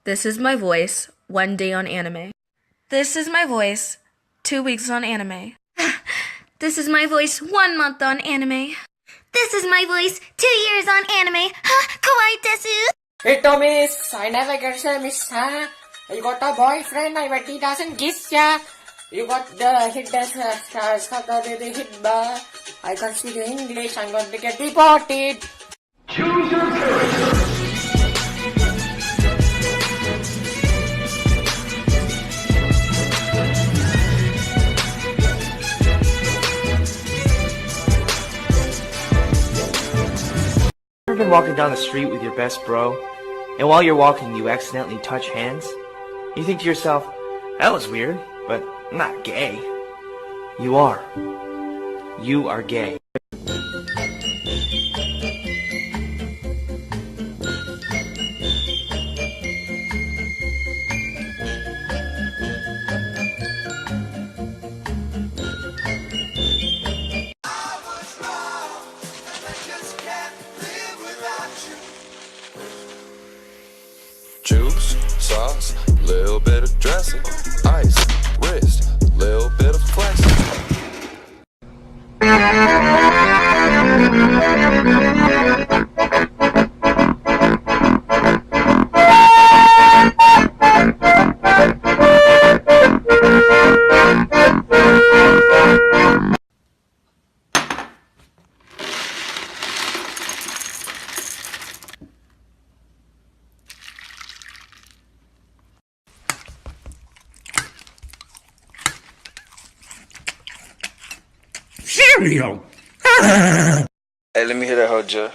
This is my voice, 1 day on anime. This is my voice, 2 weeks on anime. This is my voice, 1 month on anime. This is my voice, 2 years on anime. Kawaii desu. Hey Thomas, I never get a miss, huh? You got a boyfriend, I bet he doesn't kiss ya. You got the hit the hit bar. I can't speak English, I'm going to get deported. Choose your courage. Ever been walking down the street with your best bro, and while you're walking you accidentally touch hands? You think to yourself, that was weird, but I'm not gay. You are. You are gay. Juice, sauce, little bit of dressing, ice, wrist, little bit of flexing. Cereal. Hey, let me hear that whole jar.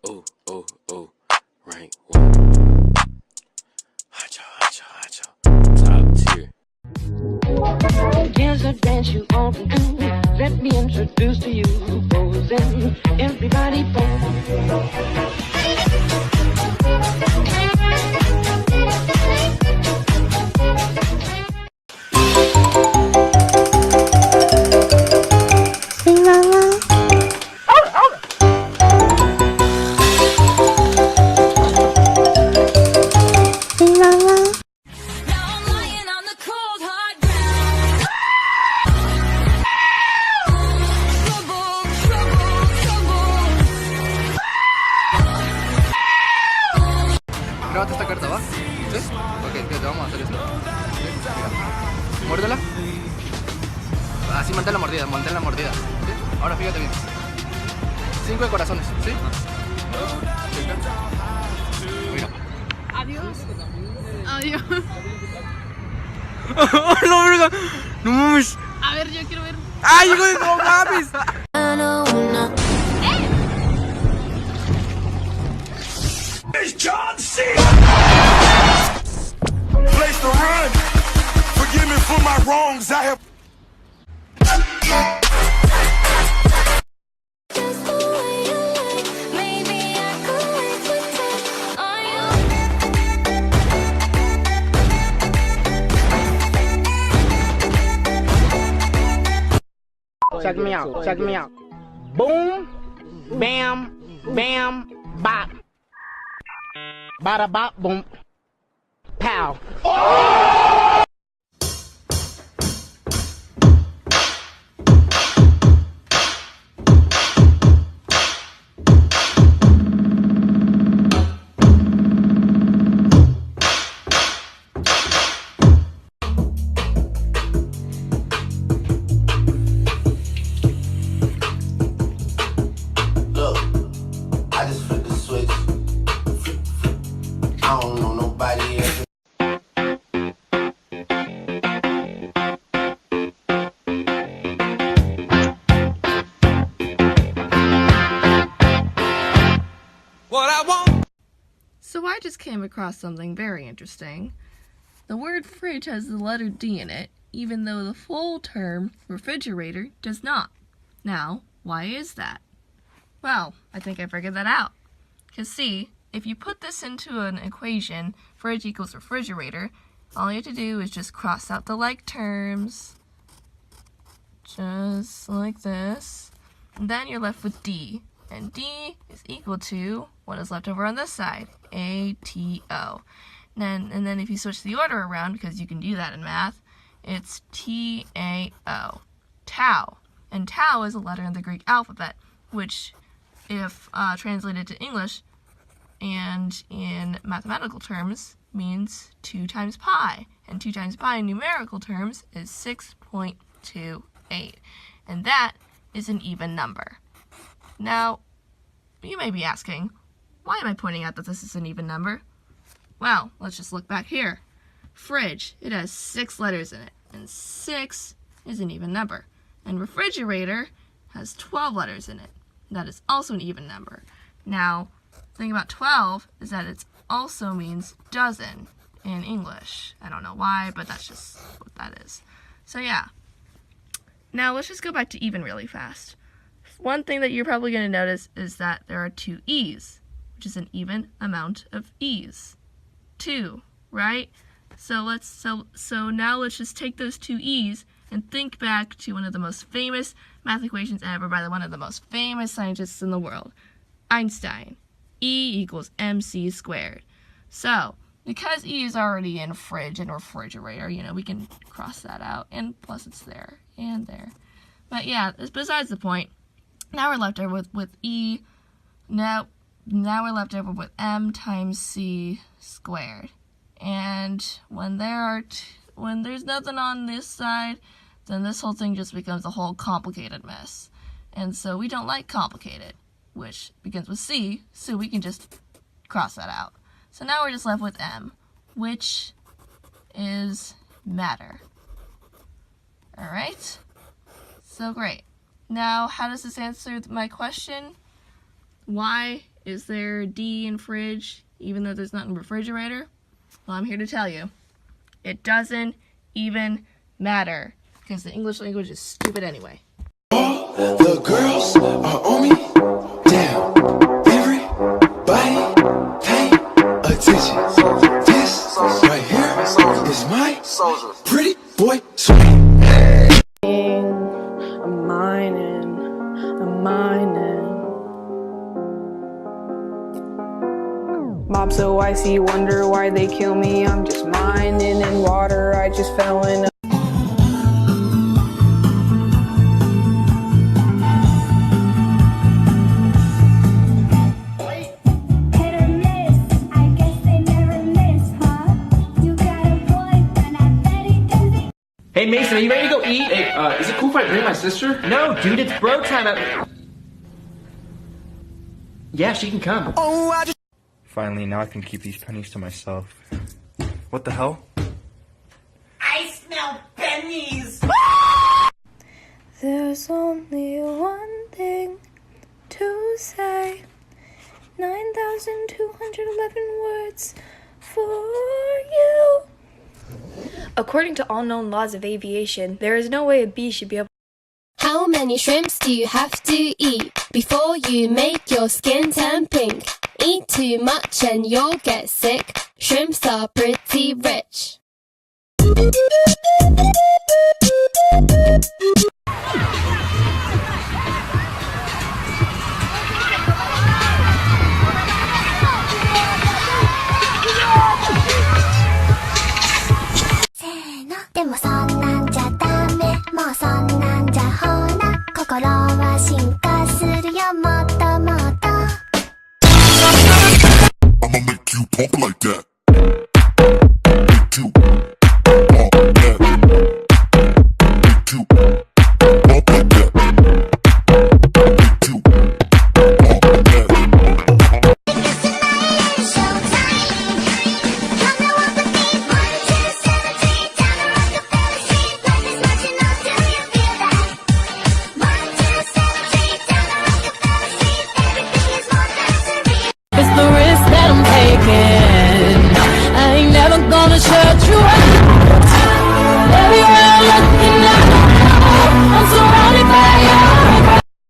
Oh, oh, oh, rank one. Hacho, hacho, hacho. Top tier. Here's a dance you ought to do. Let me introduce to you. Posing, everybody pose. Grábate esta carta, ¿va? ¿Sí? Ok, fíjate, vamos a hacer esto. ¿Sí? Mira. Muérdela. Así mantén la mordida, mantén la mordida. ¿Sí? Ahora fíjate bien. 5 de corazones, ¿sí? Mira. Adiós. Adiós. ¡No, verga! ¡No mames! A ver, yo quiero ver. ¡Ay, güey, no mames! It's John C. Place to run. Forgive me for my wrongs. I have. Check me out, check me out. Boom, bam, bam, bop. Bada bop, boom, pow. Look, I just flipped the switch. I don't know nobody else. What I want. So I just came across something very interesting. The word fridge has the letter D in it, even though the full term refrigerator does not. Now, why is that? Well, I think I figured that out. Because see, if you put this into an equation, fridge equals refrigerator, all you have to do is just cross out the like terms, just like this. And then you're left with D, and D is equal to what is left over on this side, ATO. And then if you switch the order around, because you can do that in math, it's TAO, tau. And tau is a letter in the Greek alphabet, which, if translated to English and in mathematical terms, means 2 times pi. And 2 times pi in numerical terms is 6.28. And that is an even number. Now, you may be asking, why am I pointing out that this is an even number? Well, let's just look back here. Fridge, it has 6 letters in it, and 6 is an even number. And refrigerator has 12 letters in it. That is also an even number. Now, the thing about 12 is that it also means dozen in English. I don't know why, but that's just what that is. So yeah. Now let's just go back to even really fast. One thing that you're probably going to notice is that there are 2 E's, which is an even amount of E's. 2, right? So now let's just take those 2 E's and think back to one of the most famous math equations ever by one of the most famous scientists in the world, Einstein. E equals mc squared. So, because E is already in fridge and refrigerator, we can cross that out, and plus it's there and there. But yeah, besides the point. Now we're left over with E. Now we're left over with m times c squared. And when there's nothing on this side, then this whole thing just becomes a whole complicated mess. And so we don't like complicated, which begins with C, so we can just cross that out. So now we're just left with M, which is matter. Alright? So great. Now, how does this answer my question? Why is there D in fridge, even though there's not in refrigerator? Well, I'm here to tell you. It doesn't even matter, because the English language is stupid anyway. The girls are on me. Damn. Everybody pay attention. This right here is my pretty boy swing. I'm mining. Mob so icy, wonder why they kill me. I'm just mining in water, I just fell in. Hey Mason, are you ready to go eat? Hey, is it cool if I bring my sister? No, dude, it's bro time. Yeah, she can come. Finally, now I can keep these pennies to myself. What the hell? I smell pennies! There's only one thing to say. 9,211 words for you. According to all known laws of aviation, there is no way a bee should be able. How many shrimps do you have to eat before you make your skin turn pink? Eat too much and you'll get sick. Shrimps are pretty rich. I'ma make you pump like that.